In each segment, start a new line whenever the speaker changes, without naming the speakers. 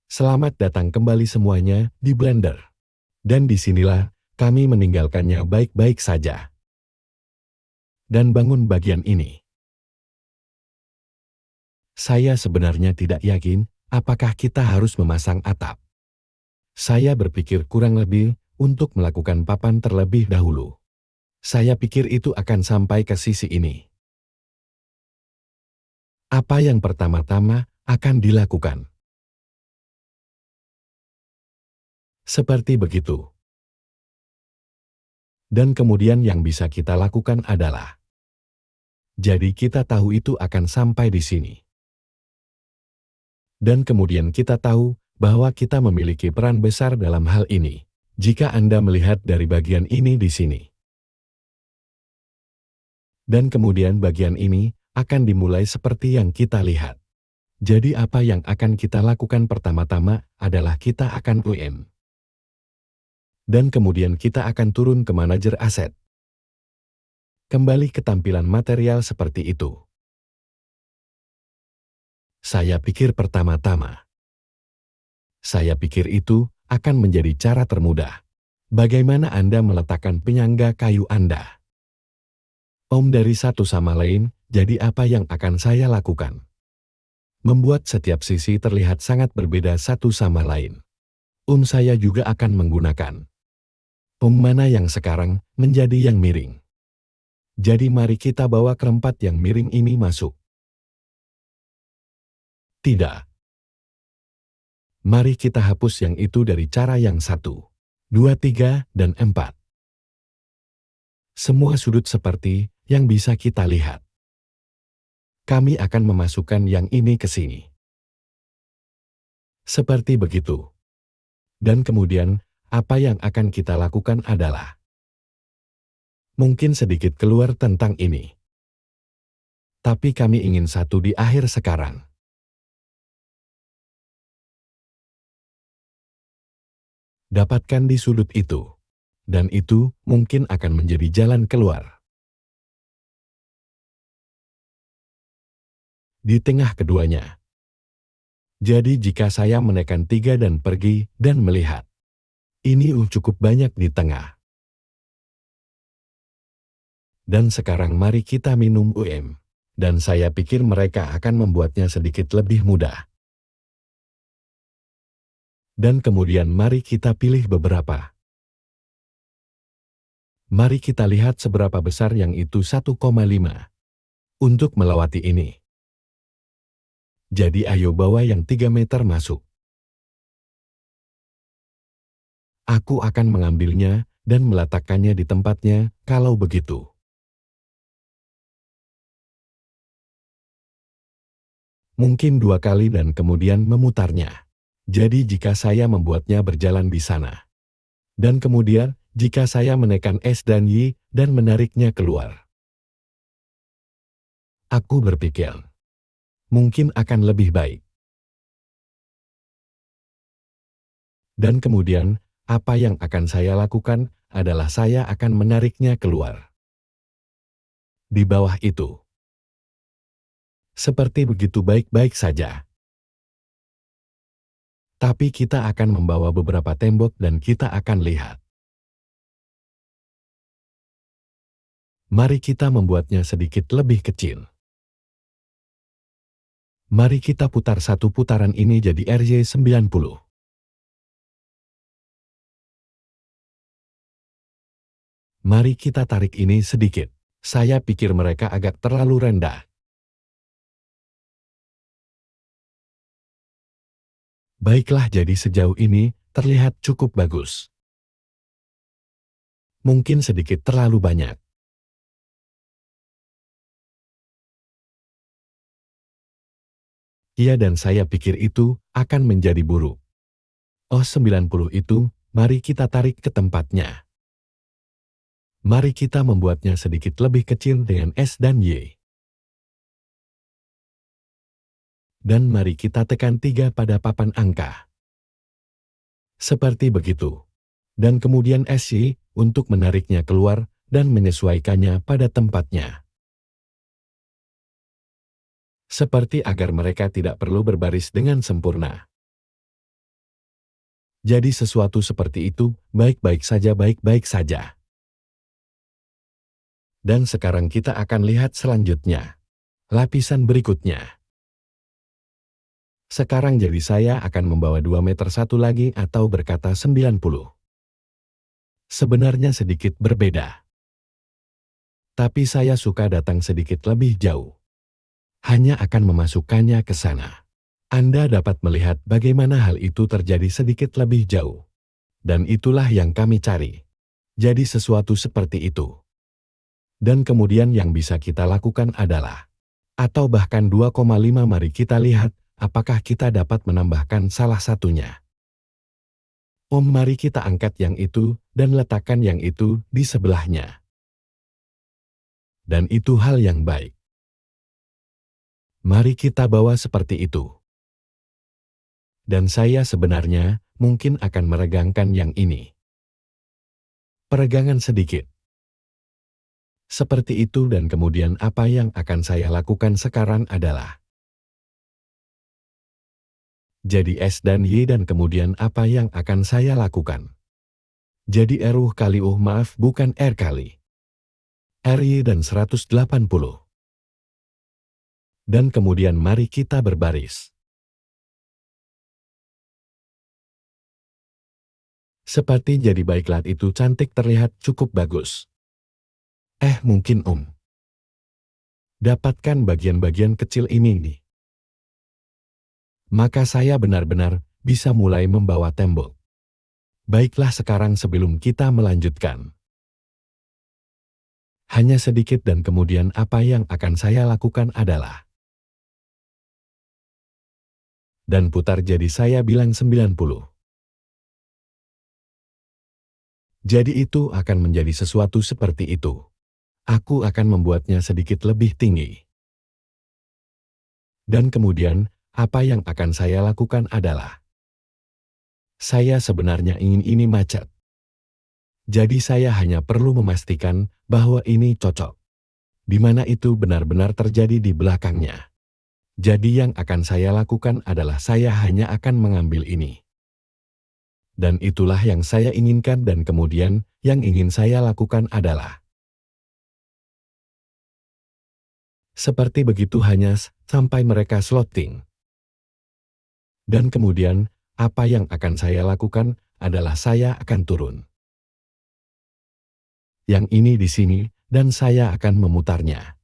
Selamat datang kembali semuanya di Blender. Dan disinilah kami meninggalkannya baik-baik saja. Dan bangun bagian ini. Saya sebenarnya tidak yakin apakah kita harus memasang atap. Saya berpikir kurang lebih untuk melakukan papan terlebih dahulu. Saya pikir itu akan sampai ke sisi ini. Apa yang pertama-tama akan dilakukan? Seperti begitu. Dan kemudian yang bisa kita lakukan adalah, jadi kita tahu itu akan sampai di sini. Dan kemudian kita tahu bahwa kita memiliki peran besar dalam hal ini, jika Anda melihat dari bagian ini di sini. Dan kemudian bagian ini akan dimulai seperti yang kita lihat. Jadi apa yang akan kita lakukan pertama-tama adalah kita akan UM. Dan kemudian kita akan turun ke manajer aset. Kembali ke tampilan material seperti itu. Saya pikir pertama-tama. Saya pikir itu akan menjadi cara termudah. Bagaimana Anda meletakkan penyangga kayu Anda? Dari satu sama lain, jadi apa yang akan saya lakukan? Membuat setiap sisi terlihat sangat berbeda satu sama lain. Saya juga akan menggunakan mana yang sekarang menjadi yang miring. Jadi mari kita bawa keempat yang miring ini masuk. Tidak. Mari kita hapus yang itu dari cara yang 1, 2, 3, dan 4. Semua sudut seperti yang bisa kita lihat. Kami akan memasukkan yang ini ke sini. Seperti begitu. Dan kemudian, apa yang akan kita lakukan adalah mungkin sedikit keluar tentang ini. Tapi kami ingin satu di akhir sekarang. Dapatkan di sudut itu. Dan itu mungkin akan menjadi jalan keluar. Di tengah keduanya. Jadi jika saya menekan 3 dan pergi dan melihat. Ini cukup banyak di tengah. Dan sekarang mari kita minum Dan saya pikir mereka akan membuatnya sedikit lebih mudah. Dan kemudian mari kita pilih beberapa. Mari kita lihat seberapa besar yang itu 1,5. Untuk melewati ini. Jadi ayo bawa yang 3 meter masuk. Aku akan mengambilnya dan meletakkannya di tempatnya kalau begitu. Mungkin 2 kali dan kemudian memutarnya. Jadi jika saya membuatnya berjalan di sana. Dan kemudian, jika saya menekan S dan Y dan menariknya keluar. Aku berpikir, mungkin akan lebih baik. Dan kemudian, apa yang akan saya lakukan adalah saya akan menariknya keluar. Di bawah itu. Seperti begitu baik-baik saja. Tapi kita akan membawa beberapa tembok dan kita akan lihat. Mari kita membuatnya sedikit lebih kecil. Mari kita putar satu putaran ini jadi RJ90. Mari kita tarik ini sedikit. Saya pikir mereka agak terlalu rendah. Baiklah, jadi sejauh ini terlihat cukup bagus. Mungkin sedikit terlalu banyak. Iya, dan saya pikir itu akan menjadi buruk. 90 itu, mari kita tarik ke tempatnya. Mari kita membuatnya sedikit lebih kecil dengan S dan Y. Dan mari kita tekan 3 pada papan angka. Seperti begitu. Dan kemudian SY untuk menariknya keluar dan menyesuaikannya pada tempatnya. Seperti agar mereka tidak perlu berbaris dengan sempurna. Jadi sesuatu seperti itu, baik-baik saja, baik-baik saja. Dan sekarang kita akan lihat selanjutnya. Lapisan berikutnya. Sekarang jadi saya akan membawa 2 meter satu lagi atau berkata 90. Sebenarnya sedikit berbeda. Tapi saya suka datang sedikit lebih jauh. Hanya akan memasukkannya ke sana. Anda dapat melihat bagaimana hal itu terjadi sedikit lebih jauh. Dan itulah yang kami cari. Jadi sesuatu seperti itu. Dan kemudian yang bisa kita lakukan adalah, atau bahkan 2,5 mari kita lihat, apakah kita dapat menambahkan salah satunya. Mari kita angkat yang itu, dan letakkan yang itu di sebelahnya. Dan itu hal yang baik. Mari kita bawa seperti itu. Dan saya sebenarnya mungkin akan meregangkan yang ini. Peregangan sedikit. Seperti itu dan kemudian apa yang akan saya lakukan sekarang adalah jadi S dan Y dan kemudian apa yang akan saya lakukan. Jadi R kali maaf bukan R kali. RY dan 180. Dan kemudian mari kita berbaris. Seperti jadi baiklah itu cantik terlihat cukup bagus. Mungkin dapatkan bagian-bagian kecil ini nih. Maka saya benar-benar bisa mulai membawa tembok. Baiklah sekarang sebelum kita melanjutkan. Hanya sedikit dan kemudian apa yang akan saya lakukan adalah. Dan putar jadi saya bilang 90. Jadi itu akan menjadi sesuatu seperti itu. Aku akan membuatnya sedikit lebih tinggi. Dan kemudian, apa yang akan saya lakukan adalah saya sebenarnya ingin ini macet. Jadi saya hanya perlu memastikan bahwa ini cocok. Di mana itu benar-benar terjadi di belakangnya. Jadi yang akan saya lakukan adalah saya hanya akan mengambil ini. Dan itulah yang saya inginkan dan kemudian yang ingin saya lakukan adalah seperti begitu hanya sampai mereka slotting. Dan kemudian, apa yang akan saya lakukan adalah saya akan turun. Yang ini di sini, dan saya akan memutarnya.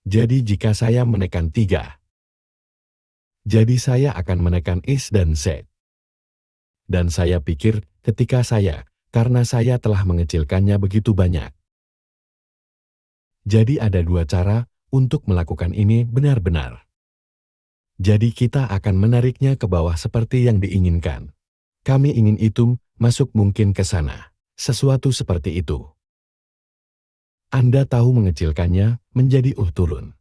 Jadi jika saya menekan 3, jadi saya akan menekan S dan Z. Dan saya pikir ketika karena saya telah mengecilkannya begitu banyak. Jadi ada 2 cara untuk melakukan ini benar-benar. Jadi kita akan menariknya ke bawah seperti yang diinginkan. Kami ingin itu masuk mungkin ke sana. Sesuatu seperti itu. Anda tahu mengecilkannya menjadi turun.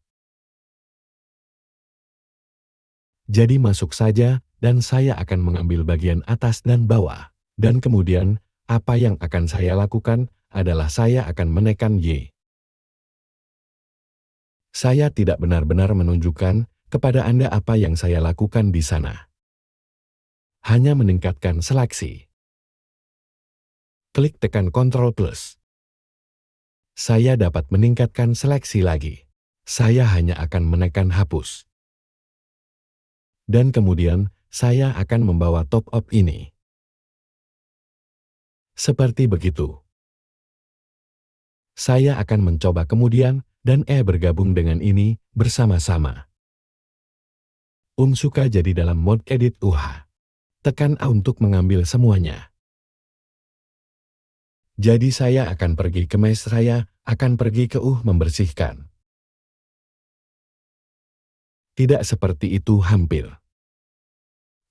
Jadi masuk saja dan saya akan mengambil bagian atas dan bawah. Dan kemudian apa yang akan saya lakukan adalah saya akan menekan Y. Saya tidak benar-benar menunjukkan kepada Anda apa yang saya lakukan di sana. Hanya meningkatkan seleksi. Klik tekan Ctrl+. Saya dapat meningkatkan seleksi lagi. Saya hanya akan menekan hapus. Dan kemudian saya akan membawa top up ini. Seperti begitu. Saya akan mencoba kemudian dan bergabung dengan ini bersama-sama. Suka jadi dalam mode edit Tekan A untuk mengambil semuanya. Jadi saya akan pergi ke mesh, saya akan pergi ke membersihkan. Tidak seperti itu hampir.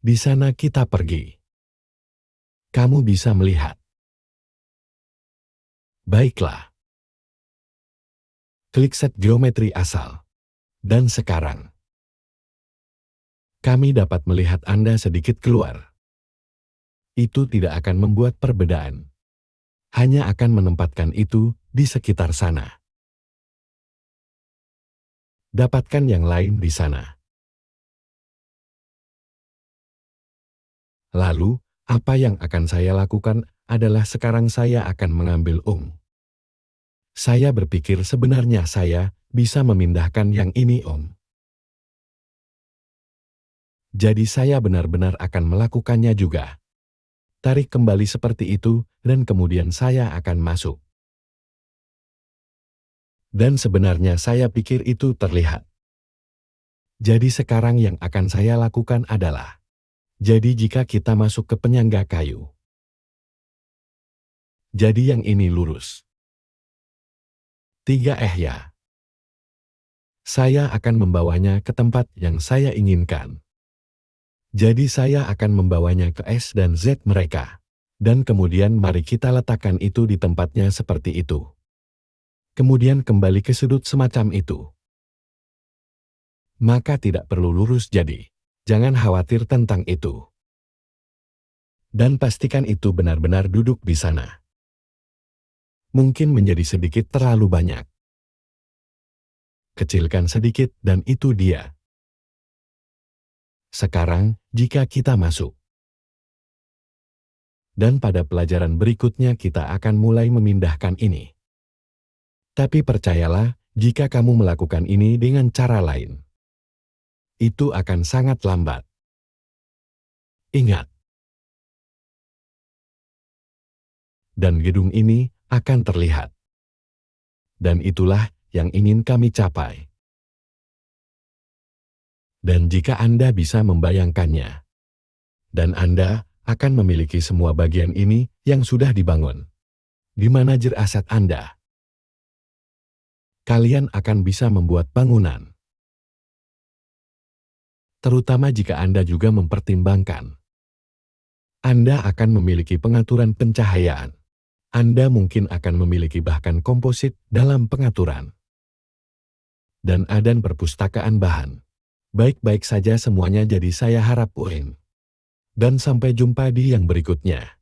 Di sana kita pergi. Kamu bisa melihat. Baiklah. Klik set geometri asal. Dan sekarang. Kami dapat melihat Anda sedikit keluar. Itu tidak akan membuat perbedaan. Hanya akan menempatkan itu di sekitar sana. Dapatkan yang lain di sana. Lalu, apa yang akan saya lakukan adalah sekarang saya akan mengambil Saya berpikir sebenarnya saya bisa memindahkan yang ini Jadi saya benar-benar akan melakukannya juga. Tarik kembali seperti itu, dan kemudian saya akan masuk. Dan sebenarnya saya pikir itu terlihat. Jadi sekarang yang akan saya lakukan adalah, jadi jika kita masuk ke penyangga kayu. Jadi yang ini lurus. 3 ya. Saya akan membawanya ke tempat yang saya inginkan. Jadi saya akan membawanya ke S dan Z mereka. Dan kemudian mari kita letakkan itu di tempatnya seperti itu. Kemudian kembali ke sudut semacam itu. Maka tidak perlu lurus jadi. Jangan khawatir tentang itu. Dan pastikan itu benar-benar duduk di sana. Mungkin menjadi sedikit terlalu banyak. Kecilkan sedikit dan itu dia. Sekarang, jika kita masuk. Dan pada pelajaran berikutnya kita akan mulai memindahkan ini. Tapi percayalah, jika kamu melakukan ini dengan cara lain, itu akan sangat lambat. Ingat. Dan gedung ini akan terlihat. Dan itulah yang ingin kami capai. Dan jika Anda bisa membayangkannya, dan Anda akan memiliki semua bagian ini yang sudah dibangun di manajer aset Anda, kalian akan bisa membuat bangunan. Terutama jika Anda juga mempertimbangkan. Anda akan memiliki pengaturan pencahayaan. Anda mungkin akan memiliki bahkan komposit dalam pengaturan. Dan ada perpustakaan bahan. Baik-baik saja semuanya jadi saya harap Dan sampai jumpa di yang berikutnya.